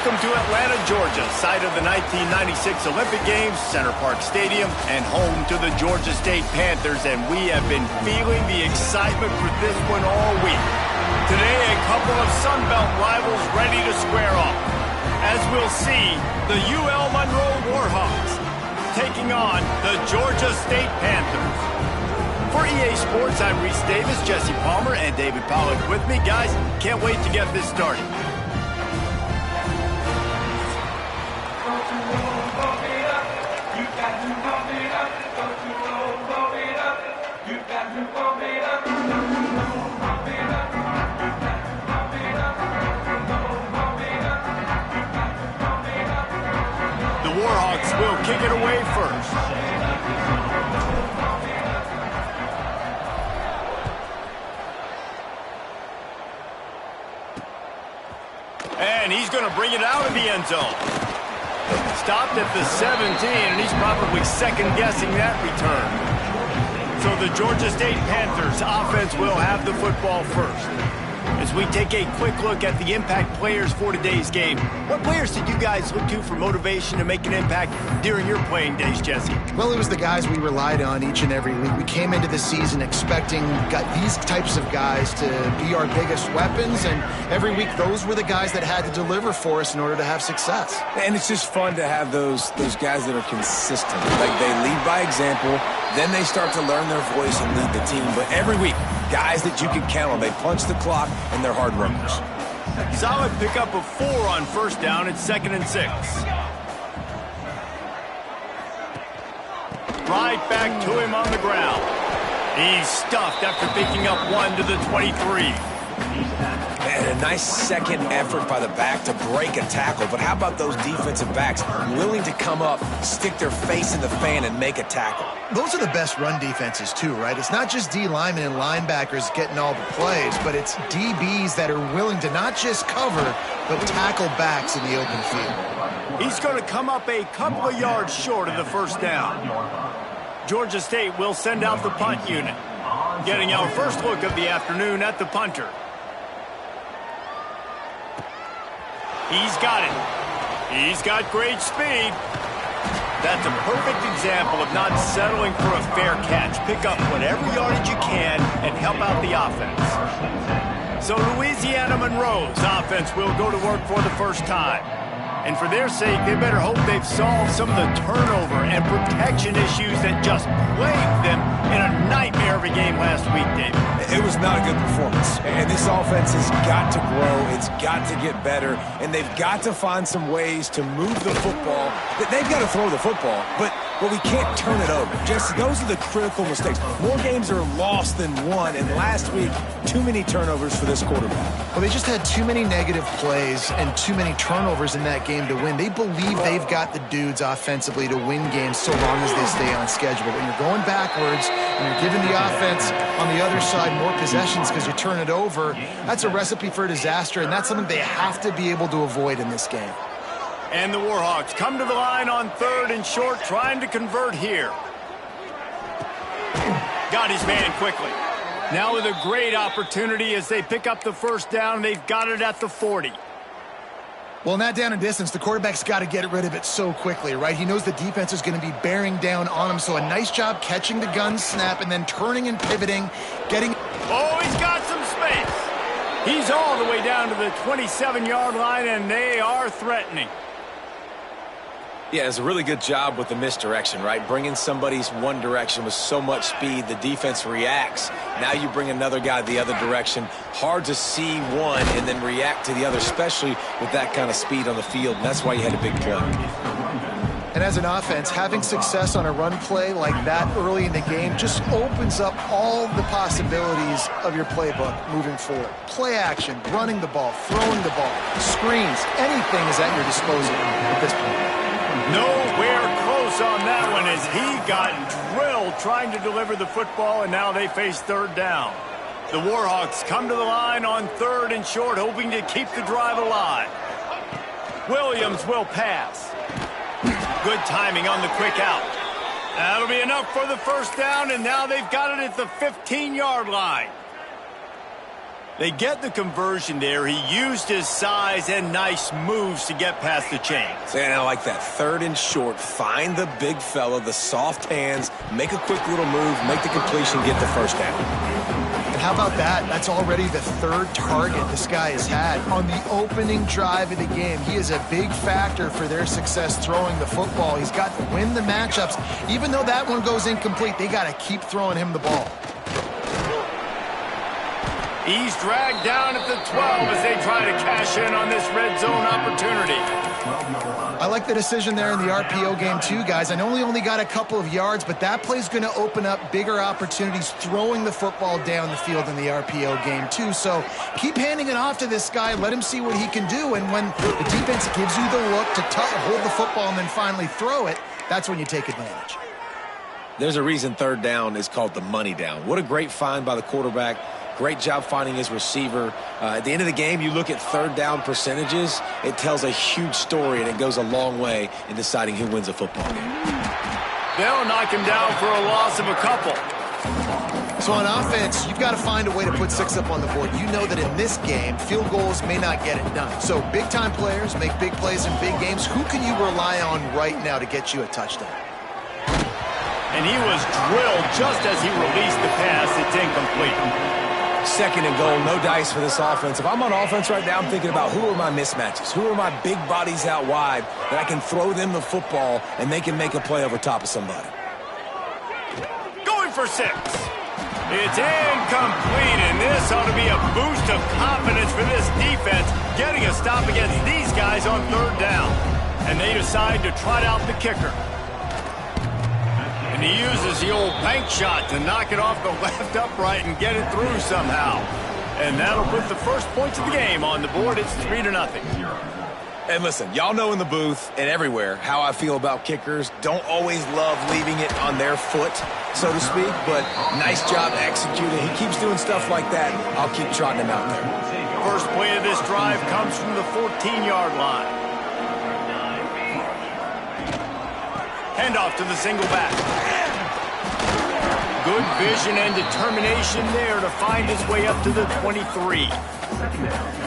Welcome to Atlanta, Georgia, site of the 1996 Olympic Games, Center Park Stadium, and home to the Georgia State Panthers, and we have been feeling the excitement for this one all week. Today, a couple of Sun Belt rivals ready to square off. As we'll see, the UL Monroe Warhawks taking on the Georgia State Panthers. For EA Sports, I'm Reese Davis, Jesse Palmer, and David Pollack with me. Guys, can't wait to get this started. The Warhawks will kick it away first. And he's going to bring it out of the end zone. Stopped at the 17, and he's probably second-guessing that return. So the Georgia State Panthers offense will have the football first. As we take a quick look at the impact players for today's game, what players did you guys look to for motivation to make an impact during your playing days, Jesse? Well, it was the guys we relied on each and every week. We came into the season expecting these types of guys to be our biggest weapons, and every week those were the guys that had to deliver for us in order to have success. And it's just fun to have those guys that are consistent. Like, they lead by example, then they start to learn their voice and lead the team. But every week, guys that you can count on. They punch the clock, and they're hard runners. Solid pickup of 4 on first down. It's 2nd and 6. Right back to him on the ground. He's stuffed after picking up 1 to the 23. And a nice second effort by the back to break a tackle. But how about those defensive backs willing to come up, stick their face in the fan, and make a tackle? Those are the best run defenses too, right? It's not just D linemen and linebackers getting all the plays, but it's DBs that are willing to not just cover, but tackle backs in the open field. He's going to come up a couple of yards short of the first down. Georgia State will send out the punt unit. Getting our first look of the afternoon at the punter. He's got it. He's got great speed. That's a perfect example of not settling for a fair catch. Pick up whatever yardage you can and help out the offense. So Louisiana Monroe's offense will go to work for the first time. And for their sake, they better hope they've solved some of the turnover and protection issues that just plagued them in a nightmare of a game last week, David. It was not a good performance. And this offense has got to grow. It's got to get better. And they've got to find some ways to move the football. They've got to throw the football, but we can't turn it over. Jesse, those are the critical mistakes. More games are lost than won, and last week, too many turnovers for this quarterback. Well, they just had too many negative plays and too many turnovers in that game to win. They believe they've got the dudes offensively to win games so long as they stay on schedule. But when you're going backwards and you're giving the offense on the other side more possessions because you turn it over, that's a recipe for disaster, and that's something they have to be able to avoid in this game. And the Warhawks come to the line on 3rd and short, trying to convert here. Got his man quickly. Now with a great opportunity as they pick up the first down. They've got it at the 40. Well, in that down and distance, the quarterback's got to get rid of it so quickly, right? He knows the defense is going to be bearing down on him, so a nice job catching the gun snap and then turning and pivoting, getting... Oh, he's got some space. He's all the way down to the 27-yard line, and they are threatening. Yeah, it's a really good job with the misdirection, right? Bringing somebody's one direction with so much speed, the defense reacts. Now you bring another guy the other direction. Hard to see one and then react to the other, especially with that kind of speed on the field. And that's why you had a big play. And as an offense, having success on a run play like that early in the game just opens up all the possibilities of your playbook moving forward. Play action, running the ball, throwing the ball, screens, anything is at your disposal at this point. Nowhere close on that one as he got drilled trying to deliver the football, and now they face 3rd down. The Warhawks come to the line on 3rd and short, hoping to keep the drive alive. Williams will pass. Good timing on the quick out. That'll be enough for the first down, and now they've got it at the 15-yard line. They get the conversion there. He used his size and nice moves to get past the chains. And I like that. 3rd and short. Find the big fella, the soft hands, make a quick little move, make the completion, get the first down. And how about that? That's already the 3rd target this guy has had on the opening drive of the game. He is a big factor for their success throwing the football. He's got to win the matchups. Even though that one goes incomplete, they got to keep throwing him the ball. He's dragged down at the 12 as they try to cash in on this red zone opportunity. I like the decision there in the RPO game too, guys. I know he only got a couple of yards, but that play's going to open up bigger opportunities throwing the football down the field in the RPO game too. So keep handing it off to this guy. Let him see what he can do. And when the defense gives you the look to hold the football and then finally throw it, that's when you take advantage. There's a reason 3rd down is called the money down. What a great find by the quarterback. Great job finding his receiver. At the end of the game, you look at 3rd down percentages. It tells a huge story, and it goes a long way in deciding who wins a football game. They'll knock him down for a loss of a couple. So on offense, you've got to find a way to put 6 up on the board. You know that in this game, field goals may not get it done. So big-time players make big plays in big games. Who can you rely on right now to get you a touchdown? And he was drilled just as he released the pass. It's incomplete. 2nd and goal, no dice for this offense. If I'm on offense right now, I'm thinking about who are my mismatches? Who are my big bodies out wide that I can throw them the football and they can make a play over top of somebody? Going for 6. It's incomplete, and this ought to be a boost of confidence for this defense, getting a stop against these guys on 3rd down. And they decide to trot out the kicker. And he uses the old bank shot to knock it off the left upright and get it through somehow. And that'll put the first points of the game on the board. It's 3-0. And listen, y'all know in the booth and everywhere how I feel about kickers. Don't always love leaving it on their foot, so to speak, but nice job executing. He keeps doing stuff like that. I'll keep trotting him out there. First play of this drive comes from the 14-yard line. Handoff to the single back. Good vision and determination there to find his way up to the 23.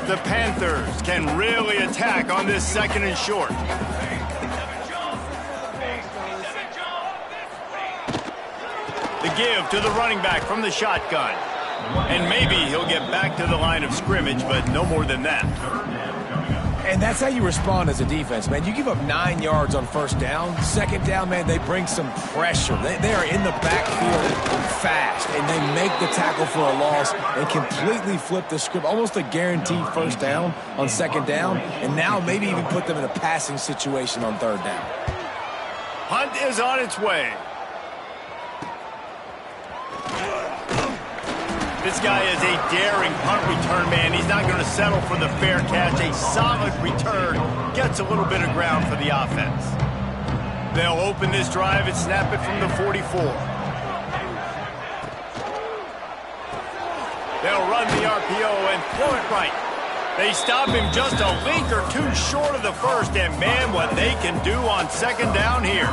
The Panthers can really attack on this 2nd and short. The give to the running back from the shotgun. And maybe he'll get back to the line of scrimmage, but no more than that. And that's how you respond as a defense, man. You give up 9 yards on 1st down. 2nd down, man, they bring some pressure. They are in the backfield fast, and they make the tackle for a loss and completely flip the script. Almost a guaranteed 1st down on 2nd down, and now maybe even put them in a passing situation on 3rd down. Hunt is on its way. This guy is a daring punt return man. He's not going to settle for the fair catch. A solid return gets a little bit of ground for the offense. They'll open this drive and snap it from the 44. They'll run the RPO and throw it right. They stop him just a link or two short of the first, and man, what they can do on 2nd down here.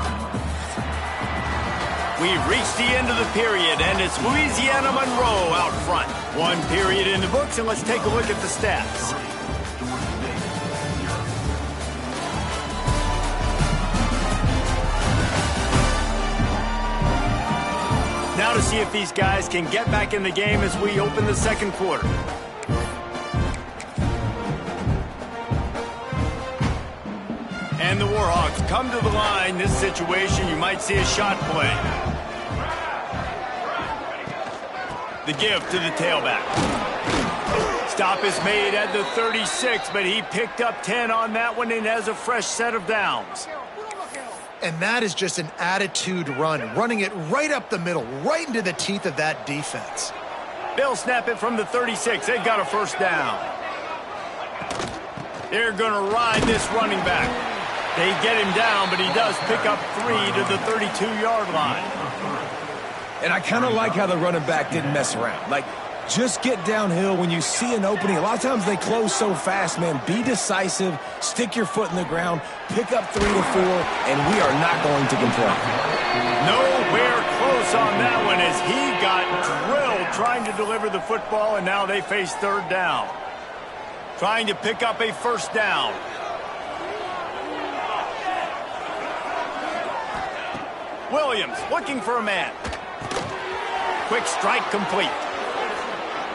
We've reached the end of the period, and it's Louisiana Monroe out front. 1 period in the books, and let's take a look at the stats. Now to see if these guys can get back in the game as we open the 2nd quarter. And the Warhawks come to the line. This situation, you might see a shot play. The give to the tailback. Stop is made at the 36, but he picked up 10 on that one and has a fresh set of downs. And that is just an attitude run, running it right up the middle, right into the teeth of that defense. They'll snap it from the 36. They've got a 1st down. They're going to ride this running back. They get him down, but he does pick up 3 to the 32-yard line. And I kind of like how the running back didn't mess around. Like, just get downhill when you see an opening. A lot of times they close so fast, man. Be decisive, stick your foot in the ground, pick up 3 to 4, and we are not going to complain. Nowhere close on that one as he got drilled trying to to deliver the football, and now they face third down. Trying to pick up a first down. Williams looking for a man. Quick strike complete.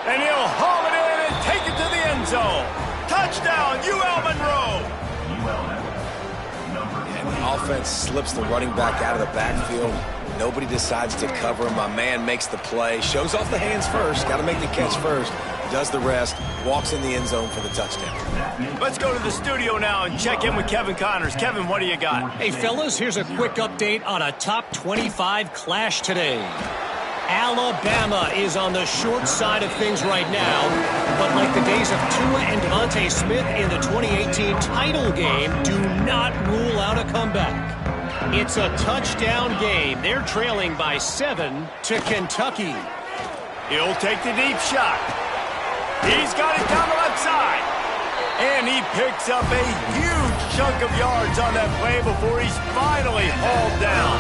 And he'll haul it in and take it to the end zone. Touchdown, UL Monroe. And the offense slips the running back out of the backfield. Nobody decides to cover him. My man makes the play. Shows off the hands first. Got to make the catch first. Does the rest. Walks in the end zone for the touchdown. Let's go to the studio now and check in with Kevin Connors. Kevin, what do you got? Hey, fellas, here's a quick update on a top 25 clash today. Alabama is on the short side of things right now, but like the days of Tua and Devontae Smith in the 2018 title game, do not rule out a comeback. It's a touchdown game. They're trailing by 7 to Kentucky. He'll take the deep shot. He's got it down the left side. And he picks up a huge chunk of yards on that play before he's finally hauled down.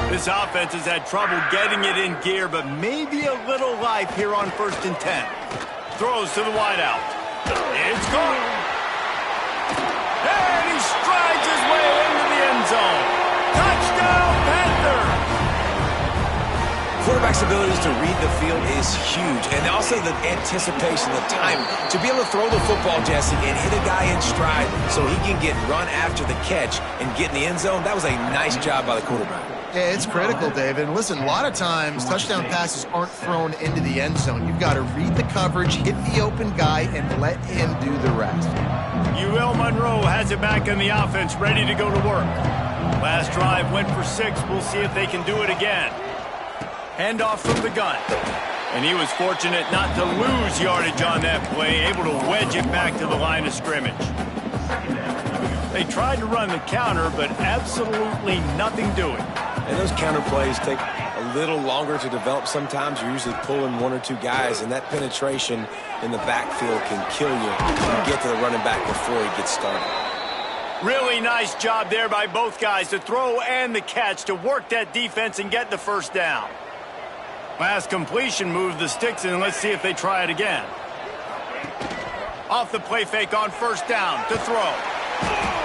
This offense has had trouble getting it in gear, but maybe a little life here on 1st and 10. Throws to the wideout. It's gone. And he strides his way into the end zone. Touchdown, Panther! Quarterback's abilities to read the field is huge, and also the anticipation, the time to be able to throw the football, Jesse, and hit a guy in stride so he can get run after the catch and get in the end zone. That was a nice job by the quarterback. Yeah, it's critical, David. And listen, a lot of times touchdown passes aren't thrown into the end zone. You've got to read the coverage, hit the open guy, and let him do the rest. UL Monroe has it back on the offense, ready to go to work. Last drive went for 6. We'll see if they can do it again. Handoff from the gun. And he was fortunate not to lose yardage on that play, able to wedge it back to the line of scrimmage. They tried to run the counter, but absolutely nothing doing. And those counter plays take a little longer to develop sometimes. You're usually pulling 1 or 2 guys, and that penetration in the backfield can kill you if you get to the running back before he gets started. Really nice job there by both guys, the throw and the catch, to work that defense and get the first down. Last completion moved the sticks, and let's see if they try it again. Off the play fake on 1st down to throw.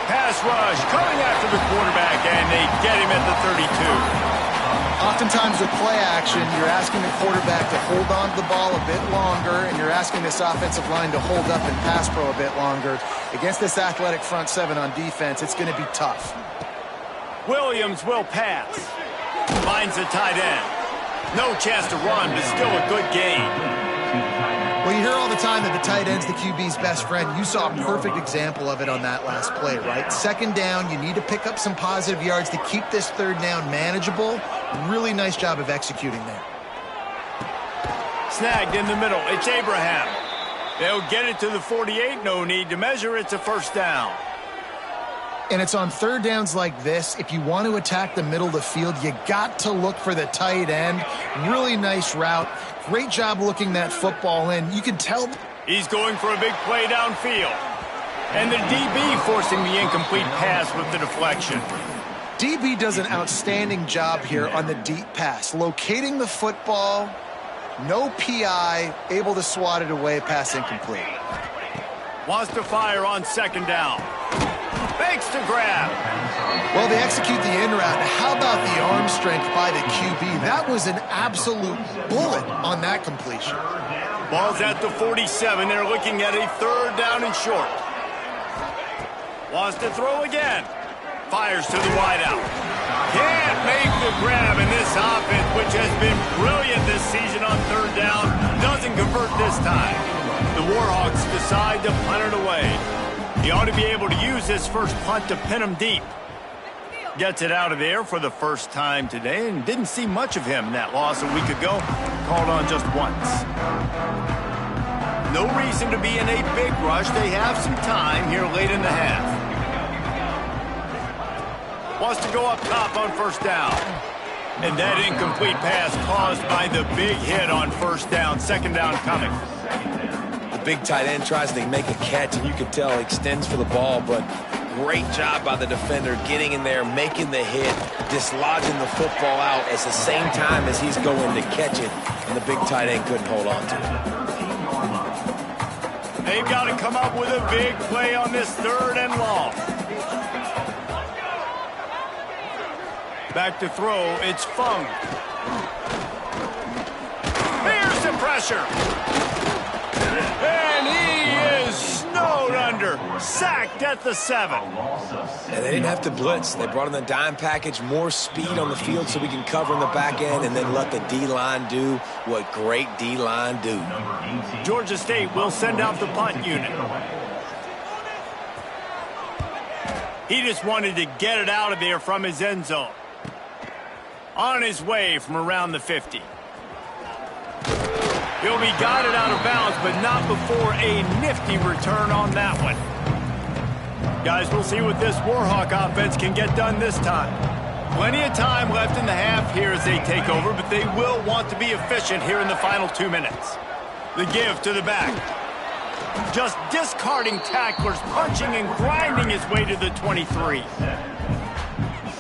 Pass rush coming after the quarterback, and they get him at the 32. Oftentimes with play action, you're asking the quarterback to hold on to the ball a bit longer, and you're asking this offensive line to hold up and pass pro a bit longer. Against this athletic front 7 on defense, it's going to be tough. Williams will pass. Finds the tight end. No chance to run, but still a good gain. Well, you hear all the time that the tight end's the QB's best friend. You saw a perfect example of it on that last play, right? 2nd down, you need to pick up some positive yards to keep this 3rd down manageable. Really nice job of executing there. Snagged in the middle. It's Abraham. They'll get it to the 48. No need to measure. It's a first down. And it's on 3rd downs like this. If you want to attack the middle of the field, you got to look for the tight end. Really nice route. Great job looking that football in. You can tell. He's going for a big play downfield. And the DB forcing the incomplete pass with the deflection. DB does an outstanding job here on the deep pass. Locating the football, no PI, able to swat it away, pass incomplete. Wants to fire on 2nd down. Fakes to grab. Well, they execute the in route. How about the arm strength by the QB? That was an absolute bullet on that completion. Ball's at the 47. They're looking at a 3rd down and short. Wants to throw again. Fires to the wideout. Can't make the grab, and this offense, which has been brilliant this season on 3rd down, doesn't convert this time. The Warhawks decide to punt it away. He ought to be able to use this first punt to pin him deep. Gets it out of there for the first time today, and didn't see much of him in that loss a week ago. Called on just once. No reason to be in a big rush. They have some time here late in the half. Wants to go up top on 1st down. And that incomplete pass caused by the big hit on 1st down. 2nd down coming. The big tight end tries to make a catch, and you can tell he extends for the ball, but great job by the defender getting in there, making the hit, dislodging the football out at the same time as he's going to catch it, and the big tight end couldn't hold on to it. They've got to come up with a big play on this 3rd and long. Back to throw, it's Fung. Here's the pressure. And he is snowed under. Sacked at the 7. And they didn't have to blitz. They brought in the dime package, more speed on the field so we can cover in the back end, and then let the D-line do what great D-line do. Georgia State will send out the punt unit. He just wanted to get it out of there from his end zone. On his way from around the 50. He'll be guided out of bounds, but not before a nifty return on that one. Guys, we'll see what this Warhawk offense can get done this time. Plenty of time left in the half here as they take over, but they will want to be efficient here in the final 2 minutes. The give to the back. Just discarding tacklers, punching and grinding his way to the 23.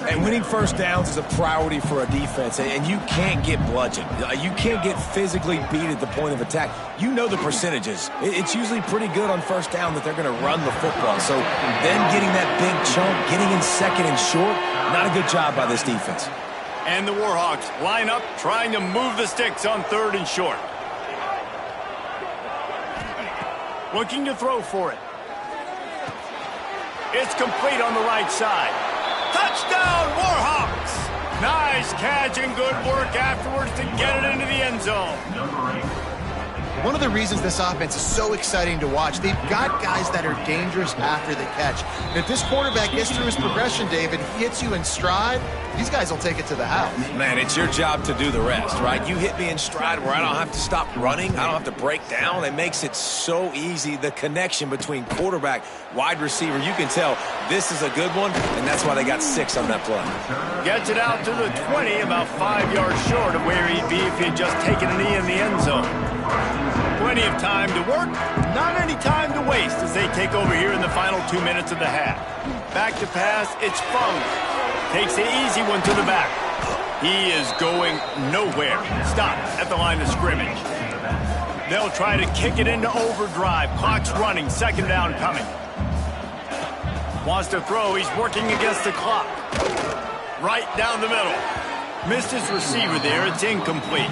And winning first downs is a priority for a defense, and you can't get bludgeoned. You can't get physically beat at the point of attack. You know the percentages. It's usually pretty good on first down that they're going to run the football. So then getting that big chunk, getting in 2nd and short, not a good job by this defense. And the Warhawks line up, trying to move the sticks on 3rd and short. Looking to throw for it. It's complete on the right side. Touchdown, Warhawks! Nice catch and good work afterwards to get it into the end zone. One of the reasons this offense is so exciting to watch, they've got guys that are dangerous after the catch. And if this quarterback gets through his progression, David, he hits you in stride, these guys will take it to the house. Man, it's your job to do the rest, right? You hit me in stride where I don't have to stop running. I don't have to break down. It makes it so easy, the connection between quarterback, wide receiver. You can tell this is a good one, and that's why they got 6 on that play. Gets it out to the 20, about 5 yards short of where he'd be if he had just taken a knee in the end zone. Plenty of time to work, not any time to waste as they take over here in the final 2 minutes of the half. Back to pass, it's Fung. Takes the easy one to the back. He is going nowhere. Stops at the line of scrimmage. They'll try to kick it into overdrive. Clock's running, 2nd down coming. Wants to throw, he's working against the clock. Right down the middle. Missed his receiver there, it's incomplete.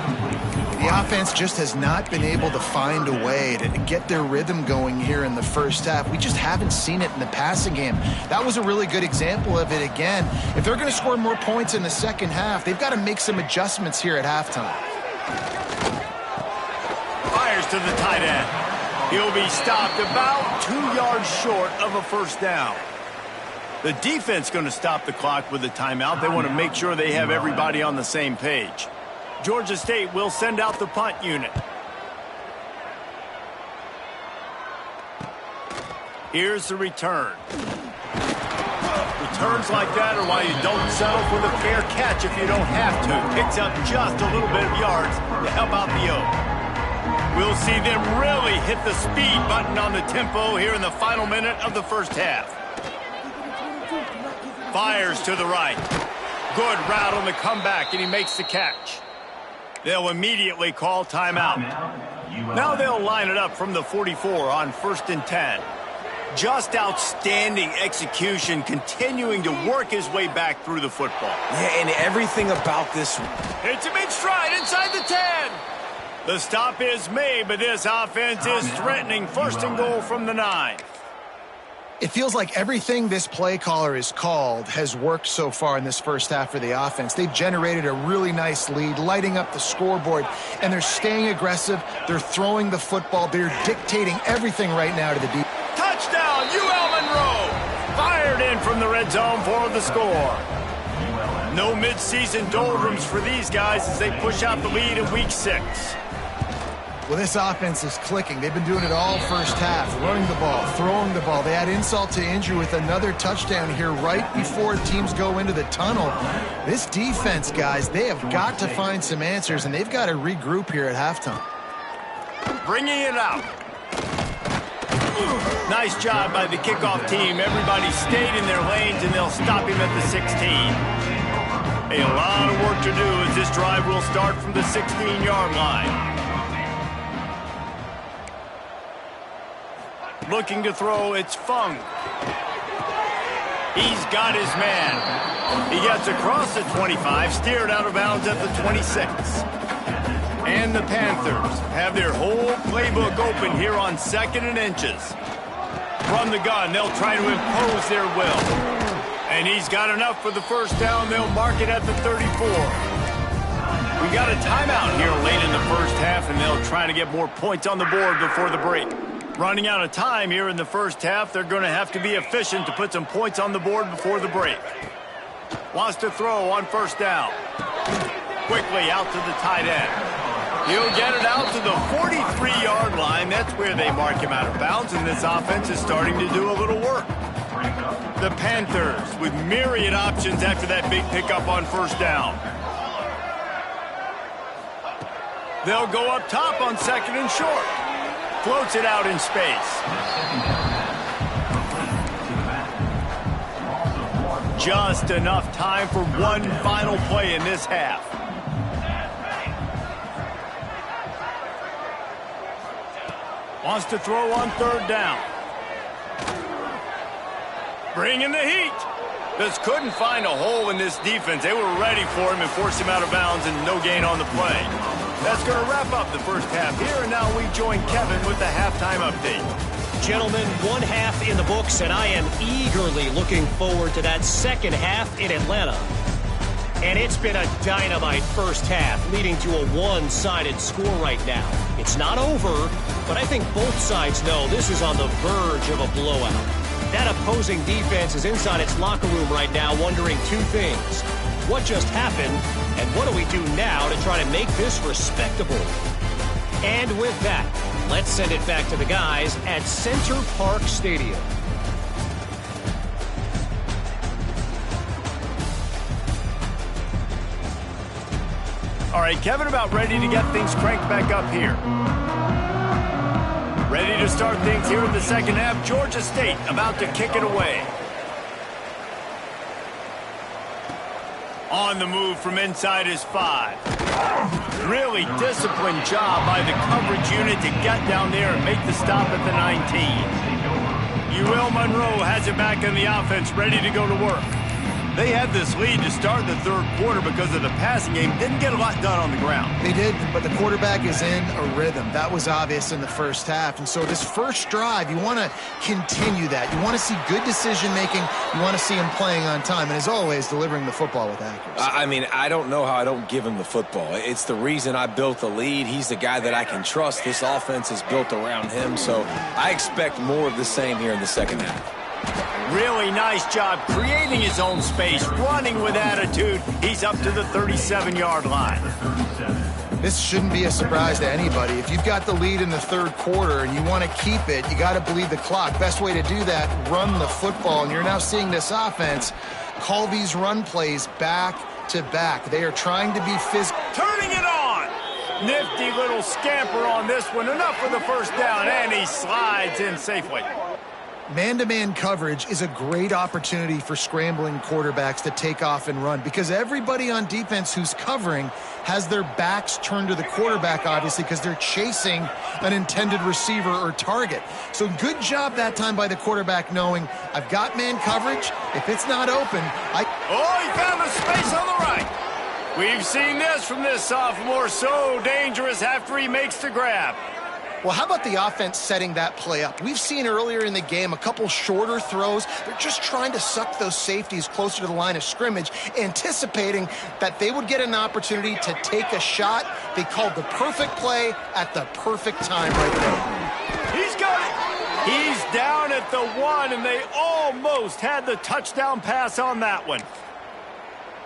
The offense just has not been able to find a way to get their rhythm going here in the first half. We just haven't seen it in the passing game. That was a really good example of it again. If they're going to score more points in the second half, they've got to make some adjustments here at halftime. Fires to the tight end. He'll be stopped about 2 yards short of a first down. The defense going to stop the clock with a timeout. They want to make sure they have everybody on the same page. Georgia State will send out the punt unit. Here's the return. Returns like that are why you don't settle for the fair catch if you don't have to. Picks up just a little bit of yards to help out the O. We'll see them really hit the speed button on the tempo here in the final minute of the first half. Fires to the right. Good route on the comeback, and he makes the catch. They'll immediately call timeout. Now they'll line it up from the 44 on 1st and 10. Just outstanding execution, continuing to work his way back through the football. Yeah, and everything about this. Hits him in stride inside the 10. The stop is made, but this offense is threatening 1st and goal from the 9. It feels like everything this play caller has called has worked so far in this first half for the offense. They've generated a really nice lead, lighting up the scoreboard, and they're staying aggressive. They're throwing the football. They're dictating everything right now to the defense. Touchdown, UL Monroe! Fired in from the red zone for the score. No midseason doldrums for these guys as they push out the lead in Week 6. Well, this offense is clicking. They've been doing it all first half, running the ball, throwing the ball. They add insult to injury with another touchdown here right before teams go into the tunnel. This defense, guys, they have got to find some answers, and they've got to regroup here at halftime. Bringing it out. Nice job by the kickoff team. Everybody stayed in their lanes, and they'll stop him at the 16. A lot of work to do as this drive will start from the 16-yard line. Looking to throw, it's Fung. He's got his man. He gets across the 25, steered out of bounds at the 26. And the Panthers have their whole playbook open here on 2nd and inches. From the gun, they'll try to impose their will. And he's got enough for the first down. They'll mark it at the 34. We got a timeout here late in the first half, and they'll try to get more points on the board before the break. Running out of time here in the first half, they're going to have to be efficient to put some points on the board before the break. Wants to throw on first down. Quickly out to the tight end. He'll get it out to the 43-yard line. That's where they mark him out of bounds, and this offense is starting to do a little work. The Panthers with myriad options after that big pickup on first down. They'll go up top on 2nd and short. Floats it out in space. Just enough time for one final play in this half. Wants to throw on third down. Bringing the heat. Just couldn't find a hole in this defense. They were ready for him and forced him out of bounds, and no gain on the play. That's going to wrap up the first half here, and now we join Kevin with the halftime update. Gentlemen, one half in the books, and I am eagerly looking forward to that second half in Atlanta. And it's been a dynamite first half, leading to a one-sided score right now. It's not over, but I think both sides know this is on the verge of a blowout. That opposing defense is inside its locker room right now wondering two things. What just happened, and what do we do now to try to make this respectable? And with that, let's send it back to the guys at Center Park Stadium. All right, Kevin, about ready to get things cranked back up here. Ready to start things here in the second half. Georgia State about to kick it away. On the move from inside his 5. Really disciplined job by the coverage unit to get down there and make the stop at the 19. UL Monroe has it back in the offense, ready to go to work. They had this lead to start the third quarter because of the passing game. Didn't get a lot done on the ground. They did, but the quarterback is in a rhythm. That was obvious in the first half. And so this first drive, you want to continue that. You want to see good decision-making. You want to see him playing on time. And as always, delivering the football with accuracy. I mean, I don't know how I don't give him the football. It's the reason I built the lead. He's the guy that I can trust. This offense is built around him. So I expect more of the same here in the second half. Really nice job creating his own space, running with attitude. He's up to the 37-yard line. This shouldn't be a surprise to anybody. If you've got the lead in the third quarter and you want to keep it, you got to bleed the clock. Best way to do that, run the football. And you're now seeing this offense call these run plays back to back. They are trying to be physical. Turning it on. Nifty little scamper on this one. Enough for the first down, and he slides in safely. Man-to-man coverage is a great opportunity for scrambling quarterbacks to take off and run because everybody on defense who's covering has their backs turned to the quarterback, obviously, because they're chasing an intended receiver or target. So good job that time by the quarterback knowing I've got man coverage. If it's not open, Oh, he found the space on the right. We've seen this from this sophomore, so dangerous after he makes the grab. Well, how about the offense setting that play up? We've seen earlier in the game a couple shorter throws. They're just trying to suck those safeties closer to the line of scrimmage, anticipating that they would get an opportunity to take a shot. They called the perfect play at the perfect time right there. He's got it. He's down at the 1, and they almost had the touchdown pass on that one.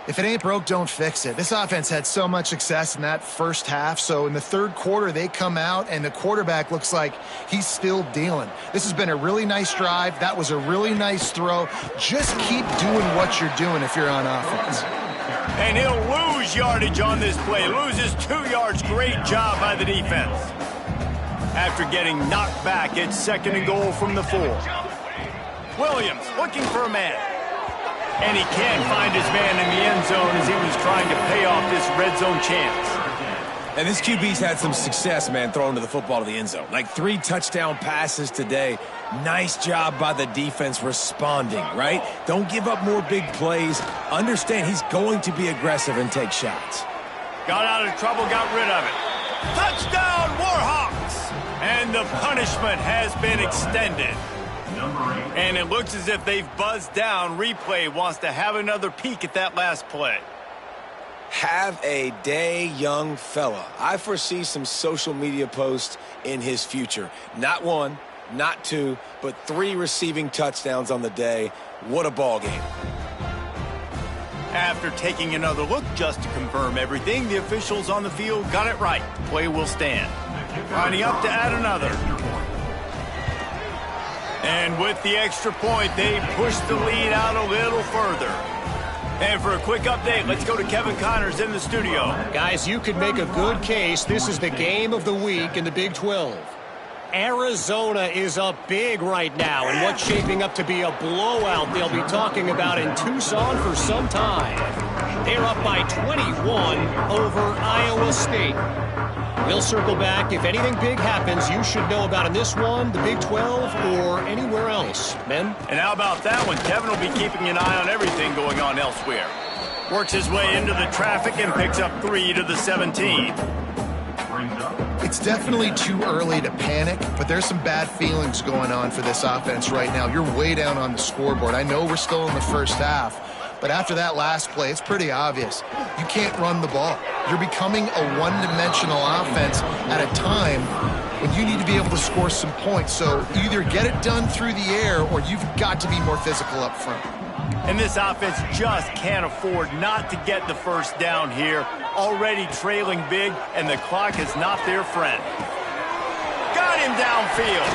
If it ain't broke, don't fix it. This offense had so much success in that first half, so in the third quarter, they come out, and the quarterback looks like he's still dealing. This has been a really nice drive. That was a really nice throw. Just keep doing what you're doing if you're on offense. And he'll lose yardage on this play. Loses 2 yards. Great job by the defense. After getting knocked back, it's 2nd and goal from the 4. Williams looking for a man. And he can't find his man in the end zone as he was trying to pay off this red zone chance. And this QB's had some success, man, throwing to the football to the end zone. Like 3 touchdown passes today. Nice job by the defense responding, right? Don't give up more big plays. Understand he's going to be aggressive and take shots. Got out of trouble, got rid of it. Touchdown, Warhawks! And the punishment has been extended. And it looks as if they've buzzed down. Replay wants to have another peek at that last play. Have a day, young fella. I foresee some social media posts in his future. Not 1, not 2, but 3 receiving touchdowns on the day. What a ball game. After taking another look just to confirm everything, the officials on the field got it right. The play will stand. Lining up to add another. And with the extra point, they push the lead out a little further. And for a quick update, let's go to Kevin Connors in the studio. Guys, you could make a good case. This is the game of the week in the Big 12. Arizona is up big right now, and what's shaping up to be a blowout they'll be talking about in Tucson for some time. They're up by 21 over Iowa State. We'll circle back. If anything big happens, you should know about in this one, the Big 12, or anywhere else. Men? And how about that one? Kevin will be keeping an eye on everything going on elsewhere. Works his way into the traffic and picks up 3 to the 17. It's definitely too early to panic, but there's some bad feelings going on for this offense right now. You're way down on the scoreboard. I know we're still in the first half, but after that last play, it's pretty obvious. You can't run the ball. You're becoming a one-dimensional offense at a time when you need to be able to score some points. So either get it done through the air or you've got to be more physical up front. And this offense just can't afford not to get the first down here. Already trailing big, and the clock is not their friend. Got him downfield.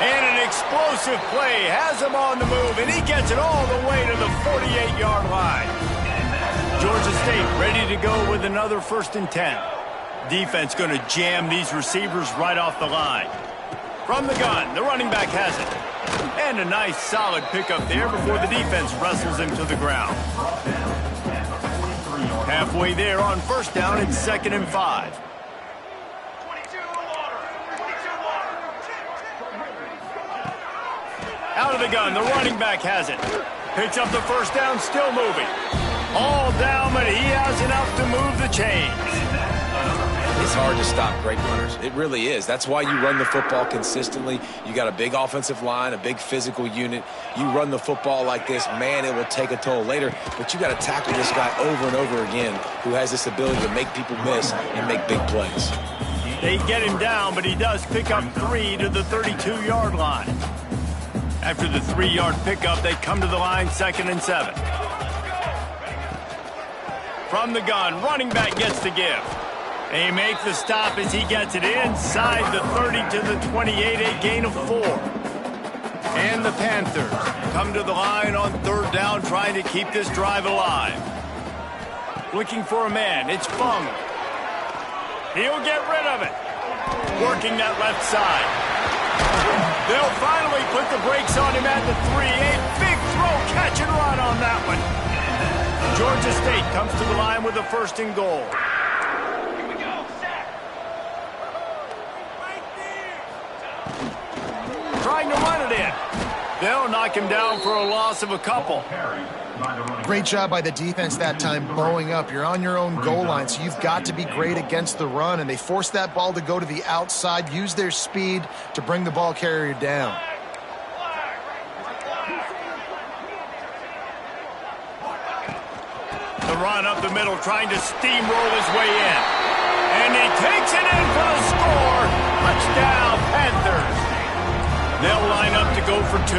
And an explosive play has him on the move, and he gets it all the way to the 48-yard line. Georgia State ready to go with another 1st and 10. Defense going to jam these receivers right off the line. From the gun, the running back has it. And a nice solid pickup there before the defense wrestles him to the ground. Halfway there on 1st down, it's 2nd and 5. Out of the gun, the running back has it. Picks up the 1st down, still moving. All down, but he has enough to move the chains. It's hard to stop great runners. It really is. That's why you run the football consistently. You got a big offensive line, a big physical unit. You run the football like this, man, it will take a toll later. But you got to tackle this guy over and over again who has this ability to make people miss and make big plays. They get him down, but he does pick up 3 to the 32-yard line. After the 3-yard pickup, they come to the line, 2nd and 7. From the gun, running back gets the give. They make the stop as he gets it inside the 30 to the 28, a gain of 4. And the Panthers come to the line on 3rd down, trying to keep this drive alive. Looking for a man, it's Fung. He'll get rid of it. Working that left side. They'll finally put the brakes on him at the 3. A big throw, catch and run on that one. Georgia State comes to the line with a 1st and goal. Trying to run it in. They'll knock him down for a loss of a couple. Great job by the defense that time, bowing up. You're on your own goal line, so you've got to be great against the run, and they forced that ball to go to the outside, use their speed to bring the ball carrier down. The run up the middle, trying to steamroll his way in. And he takes it in for the score. Touchdown, Panthers. They'll line up to go for 2.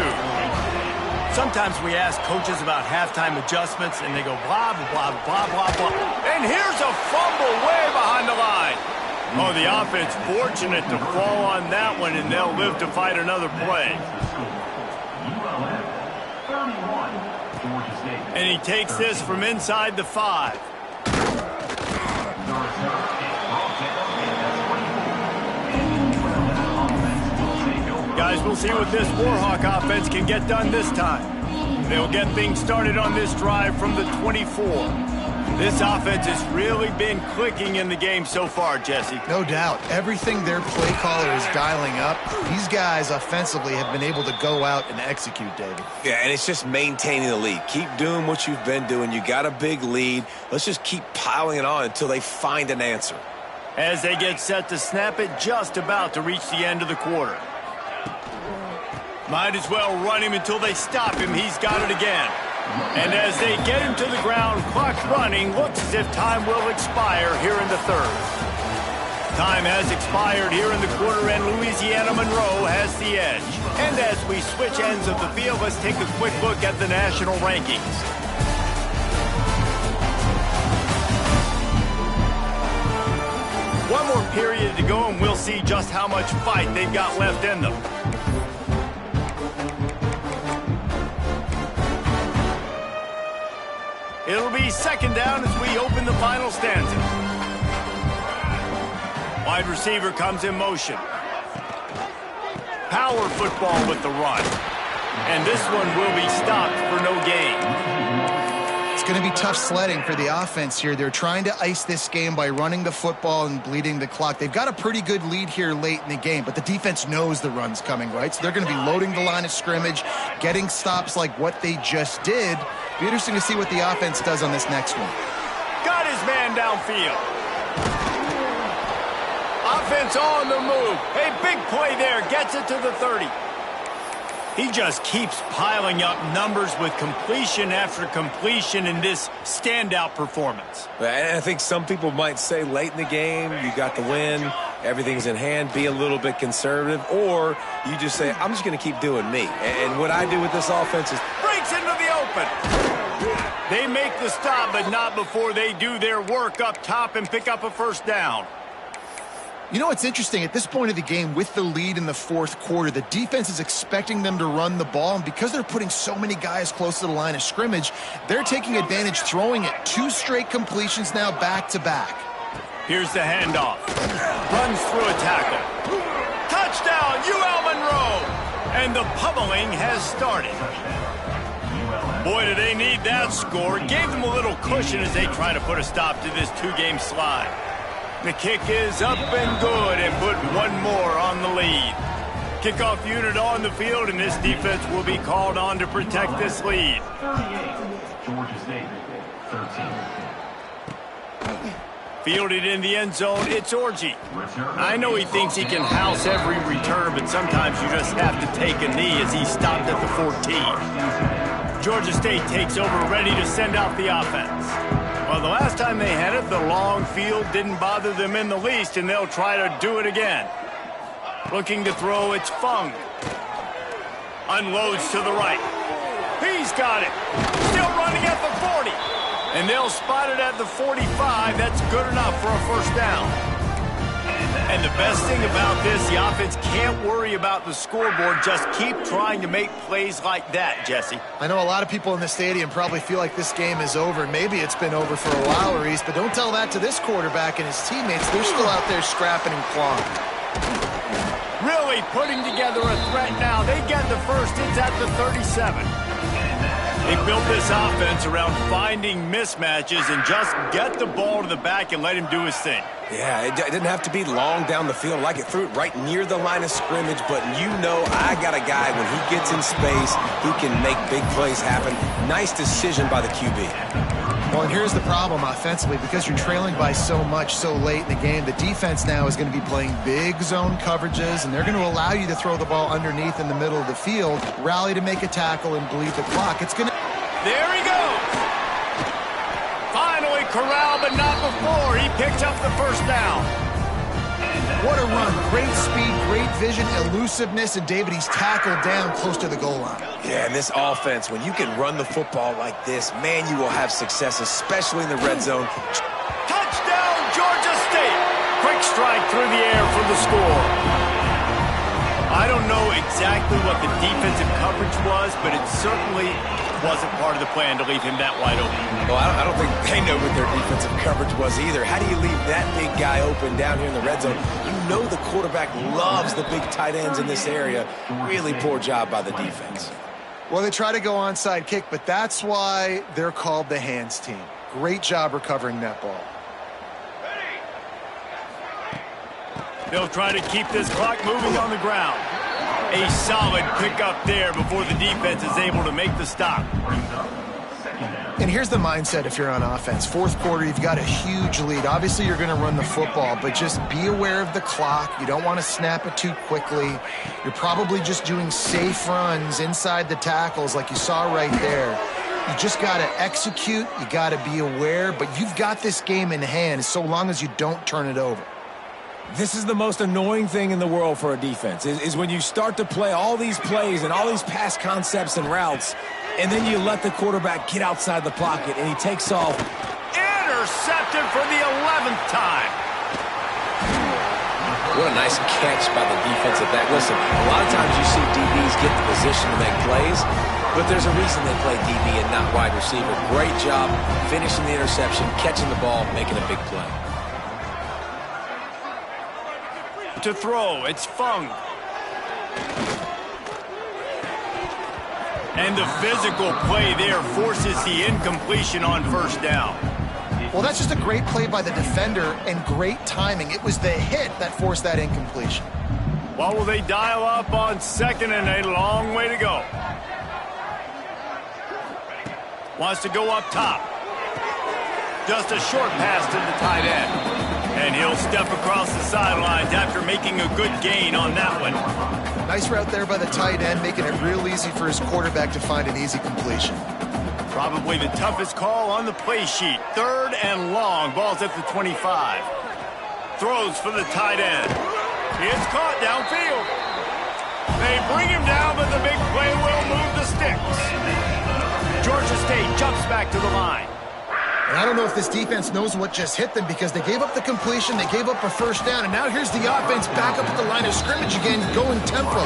Sometimes we ask coaches about halftime adjustments, and they go blah, blah, blah, blah, blah. And here's a fumble way behind the line. Oh, the offense fortunate to fall on that one, and they'll live to fight another play. And he takes this from inside the 5. We'll see what this Warhawk offense can get done this time. They'll get things started on this drive from the 24. This offense has really been clicking in the game so far, Jesse. No doubt. Everything their play caller is dialing up, these guys offensively have been able to go out and execute, David. Yeah, and it's just maintaining the lead. Keep doing what you've been doing. You got a big lead. Let's just keep piling it on until they find an answer. As they get set to snap it, just about to reach the end of the quarter. Might as well run him until they stop him. He's got it again. And as they get him to the ground, clock running, looks as if time will expire here in the third. Time has expired here in the quarter, and Louisiana Monroe has the edge. And as we switch ends of the field, let's take a quick look at the national rankings. One more period to go, and we'll see just how much fight they've got left in them. It'll be second down as we open the final stanza. Wide receiver comes in motion. Power football with the run. And this one will be stopped for no gain. It's going to be tough sledding for the offense here. They're trying to ice this game by running the football and bleeding the clock. They've got a pretty good lead here late in the game, but the defense knows the run's coming, right? So they're going to be loading the line of scrimmage, getting stops like what they just did. Be interesting to see what the offense does on this next one. Got his man downfield. Offense on the move. A big play there. Gets it to the 30. He just keeps piling up numbers with completion after completion in this standout performance. And I think some people might say late in the game, you got the win, everything's in hand, be a little bit conservative, or you just say, I'm just going to keep doing me. And what I do with this offense is breaks into the open. They make the stop, but not before they do their work up top and pick up a first down. You know what's interesting? At this point of the game, with the lead in the fourth quarter, the defense is expecting them to run the ball, and because they're putting so many guys close to the line of scrimmage, they're taking advantage, throwing it. 2 straight completions now back-to-back. Here's the handoff. Runs through a tackle. Touchdown, UL Monroe! And the pummeling has started. Boy, do they need that score. Gave them a little cushion as they try to put a stop to this 2-game slide. The kick is up and good, and put one more on the lead. Kickoff unit on the field, and this defense will be called on to protect this lead. 38, Georgia State, 13. Fielded in the end zone, it's Orji. I know he thinks he can house every return, but sometimes you just have to take a knee as he stopped at the 14. Georgia State takes over, ready to send out the offense. Well, the last time they had it, the long field didn't bother them in the least, and they'll try to do it again. Looking to throw, it's Fung. Unloads to the right. He's got it. Still running at the 40. And they'll spot it at the 45. That's good enough for a first down. And the best thing about this, the offense can't worry about the scoreboard. Just keep trying to make plays like that, Jesse. I know a lot of people in the stadium probably feel like this game is over. Maybe it's been over for a while, Reese, but don't tell that to this quarterback and his teammates. They're still out there scrapping and clawing. Really putting together a threat now. They get the first. It's at the 37. They built this offense around finding mismatches and just get the ball to the back and let him do his thing. Yeah, it didn't have to be long down the field. Like it threw it right near the line of scrimmage, but you know I got a guy when he gets in space, he can make big plays happen. Nice decision by the QB. Well, and here's the problem offensively. Because you're trailing by so much so late in the game, the defense now is going to be playing big zone coverages, and they're going to allow you to throw the ball underneath in the middle of the field, rally to make a tackle, and bleed the clock. It's going to... There he goes. Finally corralled, but not before. He picked up the first down. What a run. Great speed, great vision, elusiveness, and David, he's tackled down close to the goal line. Yeah, and this offense, when you can run the football like this, man, you will have success, especially in the red zone. Touchdown, Georgia State. Quick strike through the air for the score. I don't know exactly what the defensive coverage was, but it certainly wasn't part of the plan to leave him that wide open. Well, I don't think they know what their defensive coverage was either. How do you leave that big guy open down here in the red zone? You know the quarterback loves the big tight ends in this area. Really poor job by the defense. Well, they try to go onside kick, but that's why they're called the hands team. Great job recovering that ball. They'll try to keep this clock moving on the ground. A solid pickup there before the defense is able to make the stop. And here's the mindset if you're on offense. Fourth quarter, you've got a huge lead. Obviously, you're going to run the football, but just be aware of the clock. You don't want to snap it too quickly. You're probably just doing safe runs inside the tackles like you saw right there. You just got to execute. You got to be aware, but you've got this game in hand so long as you don't turn it over. This is the most annoying thing in the world for a defense, is when you start to play all these plays and all these pass concepts and routes, and then you let the quarterback get outside the pocket, and he takes off. Intercepted for the 11th time. What a nice catch by the defensive back. Listen, a lot of times you see DBs get the position to make plays, but there's a reason they play DB and not wide receiver. Great job finishing the interception, catching the ball, making a big play. To throw, it's Fung. And the physical play there forces the incompletion on first down. Well, that's just a great play by the defender and great timing. It was the hit that forced that incompletion. What will they dial up on second and a long way to go? Wants to go up top. Just a short pass to the tight end. And he'll step across the sidelines after making a good gain on that one. Nice route there by the tight end, making it real easy for his quarterback to find an easy completion. Probably the toughest call on the play sheet. Third and long. Ball's at the 25. Throws for the tight end. It's caught downfield. They bring him down, but the big play will move the sticks. Georgia State jumps back to the line. And I don't know if this defense knows what just hit them because they gave up the completion, they gave up a first down, and now here's the offense back up at the line of scrimmage again, going tempo.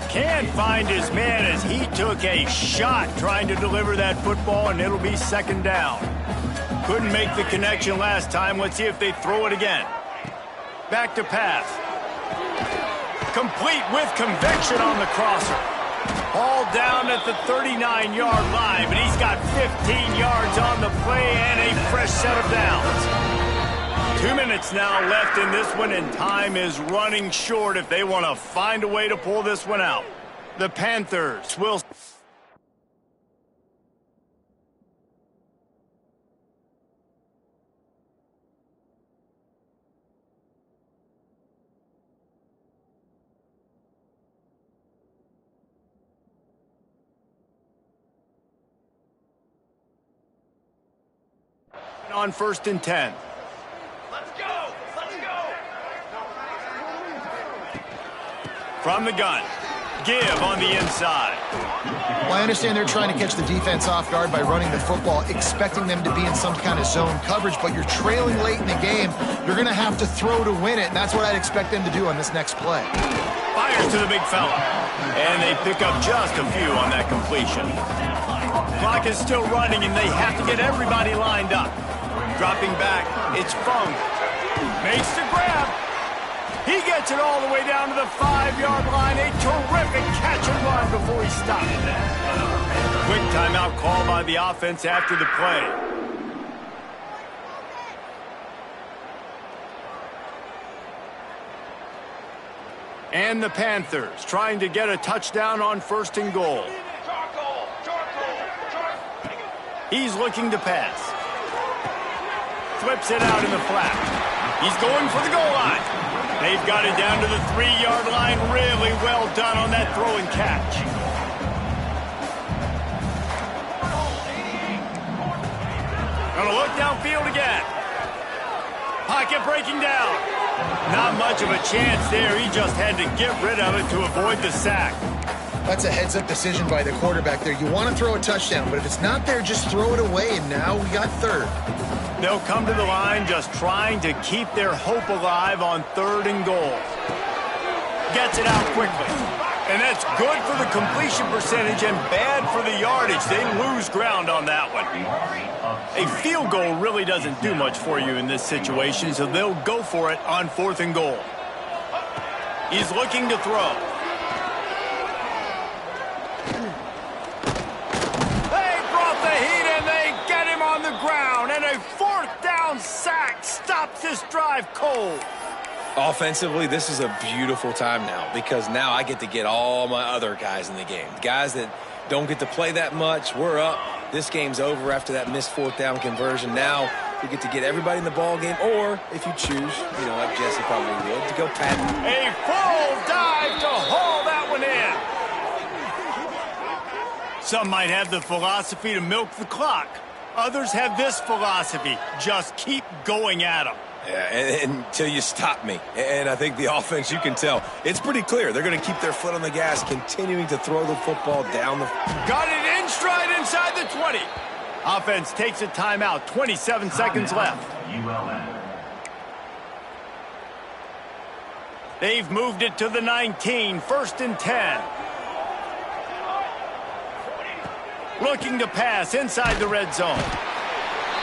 Can't find his man as he took a shot trying to deliver that football, and it'll be second down. Couldn't make the connection last time. Let's see if they throw it again. Back to pass. Complete with conviction on the crosser. Ball down at the 39-yard line, but he's got 15 yards on the play and a fresh set of downs. 2 minutes now left in this one, and time is running short if they want to find a way to pull this one out. The Panthers will... on 1st and 10. Let's go! Let's go! From the gun. Give on the inside. Well, I understand they're trying to catch the defense off guard by running the football, expecting them to be in some kind of zone coverage, but you're trailing late in the game. You're going to have to throw to win it, and that's what I'd expect them to do on this next play. Fires to the big fella. And they pick up just a few on that completion. Clock is still running, and they have to get everybody lined up. Dropping back, it's Fung. Makes the grab. He gets it all the way down to the 5-yard line. A terrific catch and run before he stopped. Quick timeout call by the offense after the play. And the Panthers trying to get a touchdown on 1st and goal. He's looking to pass. Flips it out in the flat. He's going for the goal line. They've got it down to the 3-yard line. Really well done on that throw and catch. Gonna look downfield again. Pocket breaking down. Not much of a chance there. He just had to get rid of it to avoid the sack. That's a heads-up decision by the quarterback there. You want to throw a touchdown, but if it's not there, just throw it away, and now we got 3rd. They'll come to the line just trying to keep their hope alive on 3rd and goal. Gets it out quickly. And that's good for the completion percentage and bad for the yardage. They lose ground on that one. A field goal really doesn't do much for you in this situation, so they'll go for it on 4th and goal. He's looking to throw. They brought the heat and they get him on the ground. And a 4th down sack stops this drive cold. Offensively, this is a beautiful time now because now I get to get all my other guys in the game. Guys that don't get to play that much, we're up. This game's over after that missed 4th down conversion. Now we get to get everybody in the ball game, or if you choose, like Jesse probably would, to go pat. A full dive to haul that one in. Some might have the philosophy to milk the clock. Others have this philosophy: just keep going at them. Yeah, until you stop me. And I think the offense, you can tell, it's pretty clear. They're going to keep their foot on the gas, continuing to throw the football down the... Got it in stride inside the 20. Offense takes a timeout, 27 seconds left. They've moved it to the 19, 1st and 10. Looking to pass inside the red zone.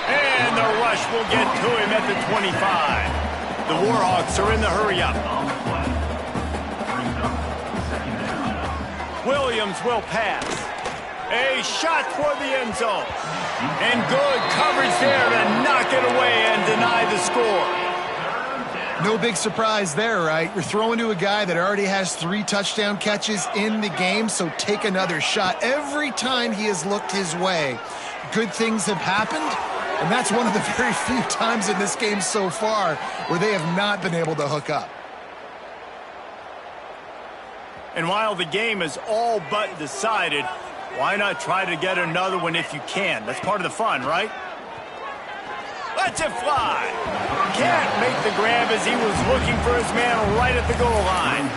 And the rush will get to him at the 25. The Warhawks are in the hurry-up. Williams will pass. A shot toward the end zone. And good coverage there to knock it away and deny the score. No big surprise there, right? You're throwing to a guy that already has 3 touchdown catches in the game, so take another shot. Every time he has looked his way, good things have happened. And that's one of the very few times in this game so far where they have not been able to hook up. And while the game is all but decided, why not try to get another one if you can? That's part of the fun, right? Lets it fly. Can't make the grab as he was looking for his man right at the goal line.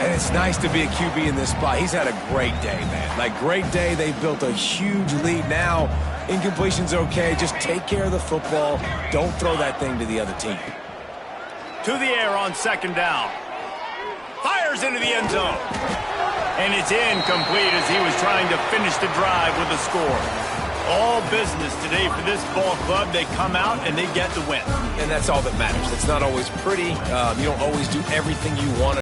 And it's nice to be a QB in this spot. He's had a great day, man. Great day. They've built a huge lead now. Incompletion's okay. Just take care of the football. Don't throw that thing to the other team. To the air on 2nd down. Fires into the end zone. And it's incomplete as he was trying to finish the drive with a score. All business today for this ball club. They come out and they get the win. And that's all that matters. It's not always pretty. You don't always do everything you want to.